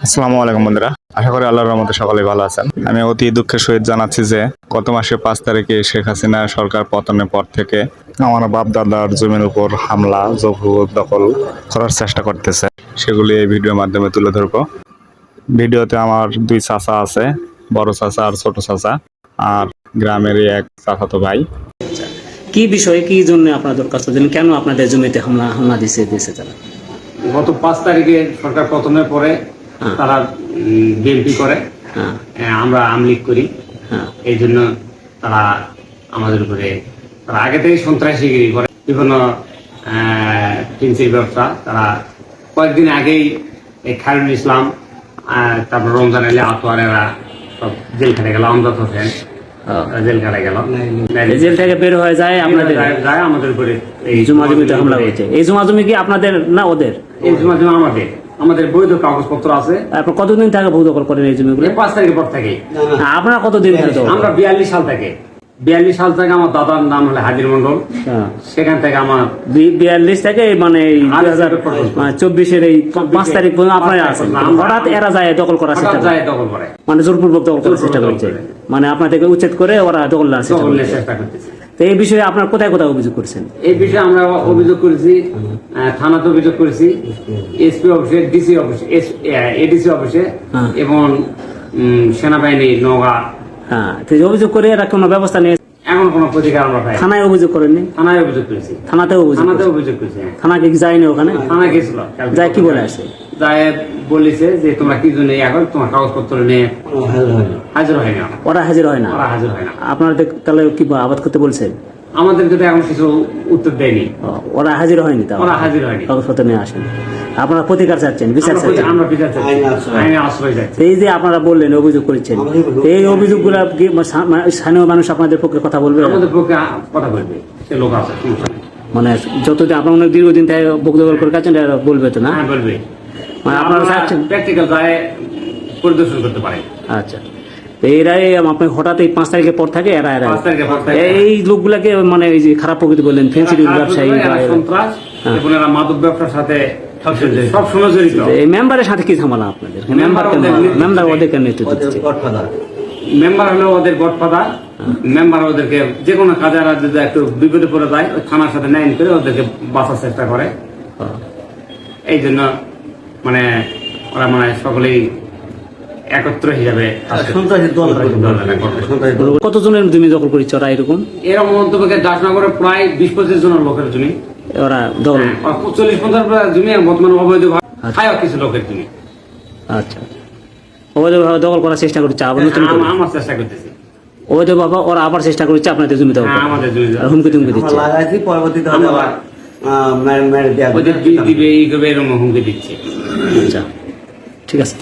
আসসালামু আলাইকুম বন্ধুরা, আশা করি আল্লাহর রহমতে সকলে ভালো আছেন। আমি অতি দুঃখের সহিত জানাচ্ছি যে গত মাসে 5 তারিখে শেখ হাসিনা সরকার পতনের পর থেকে আমার বাপ দাদার জমির উপর হামলা দখল করার চেষ্টা করতেছে, সেগুলি এই ভিডিওর মাধ্যমে তুলে ধরবো। ভিডিওতে আমার 2 চাচা আছে, বড় চাচা আর ছোট চাচা, আর গ্রামেরই এক চাচাতো ভাই। কি বিষয়ে কি জন্য আপনার দরখাস্ত দিলেন, কেন আপনাদের জমিতে হামলা দিছে তারা? গত 5 তারিখে সরকার পতনের পরে তারা বিএনপি করে, আমরা আমলিগ করি, এই জন্য তারা আমাদের উপরে তারা আগে থেকে সন্ত্রাসীগিরি করে, বিভিন্ন প্রিন্সিপ ব্যবসা। তারা কয়েকদিন আগেই এই খায়রুল ইসলাম, তারপর রমজান আলী আতোয়ারেরা সব জেল খেটে গেল, আমজাদ হোসেন জেল খেটে গেল, জেল থেকে বের হয়ে যায় আমাদের উপরে এই জমা জমিতে হামলা হয়েছে। এই জমা জমি কি আপনাদের না ওদের? এই জমা জমি আমাদের বৈধ কাগজপত্র আছে। আপনার কতদিন থেকে ভূ দখল করেন এই জমিগুলো? 5 তারিখের পর থেকে। আপনারা কতদিন থেকে? আমরা 42 সাল থেকে আমার দাদার নাম হলো হাজির মন্ডল, সেখান থেকে আমার 42 থেকে মানে 2024-এর এই 5 তারিখ পর্যন্ত আপনারা আছেন। হঠাৎ এরা যায় দখল করার চেষ্টা করে, মানে জোরপূর্বক দখল করার চেষ্টা করছে, মানে আপনাদেরকে উচ্ছেদ করে ওরা দখল নেওয়ার চেষ্টা করতেছে। তো এই বিষয়ে আপনার কোথায় অভিযোগ করেছেন? এই বিষয়ে আমরা অভিযোগ করেছি, থানাতে অভিযোগ করেছি, এসপি অফিসে, ডিসি অফিসে, এডিসি অফিসে এবং সেনাবাহিনী নওগাঁ। অভিযোগ করে এরা কোনো ব্যবস্থা নিয়ে এমন কোনো প্রতিকার আমরা পাই? থানায় অভিযোগ করেননি? থানায় অভিযোগ করেছি। থানাতেও অভিযোগ করেছি। থানাকে যায়নি? ওখানে থানা গেছিল, যাই কি বলে আসে? যায় বলেছে যে তোমরা কি জন্য এখন তোমার কাগজপত্র নিয়ে হাজির হয় না। ওরা হাজির হয় না? আপনাদের তাহলে কি আবাদ করতে বলছেন? আমাদেরকে তো এখন কিছু উত্তর দেয়নি। ওরা হাজির হয়নি? কাগজপত্র নিয়ে আসেন। আপনারা প্রতিকার চাচ্ছেন, বিচার চাচ্ছেন? আমরা বিচার চাচ্ছি, আইনে আশ্রয় চাচ্ছি। এই যে আপনারা বললেন অভিযোগ করেছেন, এই অভিযোগগুলা স্থানীয় মানুষ আপনাদের পক্ষে কথা বলবে? আমাদের পক্ষে কথা বলবে, সে লোক আছে, মানে যতদিন আপনার অনেক দীর্ঘদিন থেকে ভোগ দখল করে কাছেন বলবে তো না? বলবে, মানে আপনারা চাচ্ছেন প্র্যাকটিক্যাল যায় পরিদর্শন করতে পারে। আচ্ছা, এরাই আপনার হঠাৎ এই 5 তারিখের পর থাকে এরা এই লোকগুলাকে মানে এই যে খারাপ প্রকৃতি বললেন, ফেন্সি ব্যবসায়ী, সন্ত্রাস এবং এরা মাদক ব্যবসার সাথে সব সময় জড়িত। এই মেম্বারের সাথে কি ঝামেলা আপনাদের? মেম্বার ওদেরকে নেতৃত্ব দিচ্ছে? মেম্বার হলো ওদের গডফাদার। মেম্বার ওদেরকে যে কোনো কাজে যদি একটু বিপদে পড়ে যায়, ওই থানার সাথে নাইন করে ওদেরকে বাঁচার চেষ্টা করে। এই জন্য মানে ওরা মানে সকলেই একত্র হিসাবে কতজনের জমি দখল করেছে ওরা? এরকম মন্তব্যকে দাসনগরে প্রায় 20-25 জনের লোকের জমি ওরা দখল, 40-50 জমি বর্তমানে অবৈধ কিছু লোকের জমি। আচ্ছা, অবৈধভাবে দখল করার চেষ্টা করছে, আবার নতুন আমার চেষ্টা করতেছি অবৈধ বাবা ওরা আবার চেষ্টা করছে আপনাদের জমি দখল, আমাদের জমি হুমকি তুমকি দিচ্ছে, পরবর্তীতে হুমকি দিচ্ছে। আচ্ছা ঠিক আছে।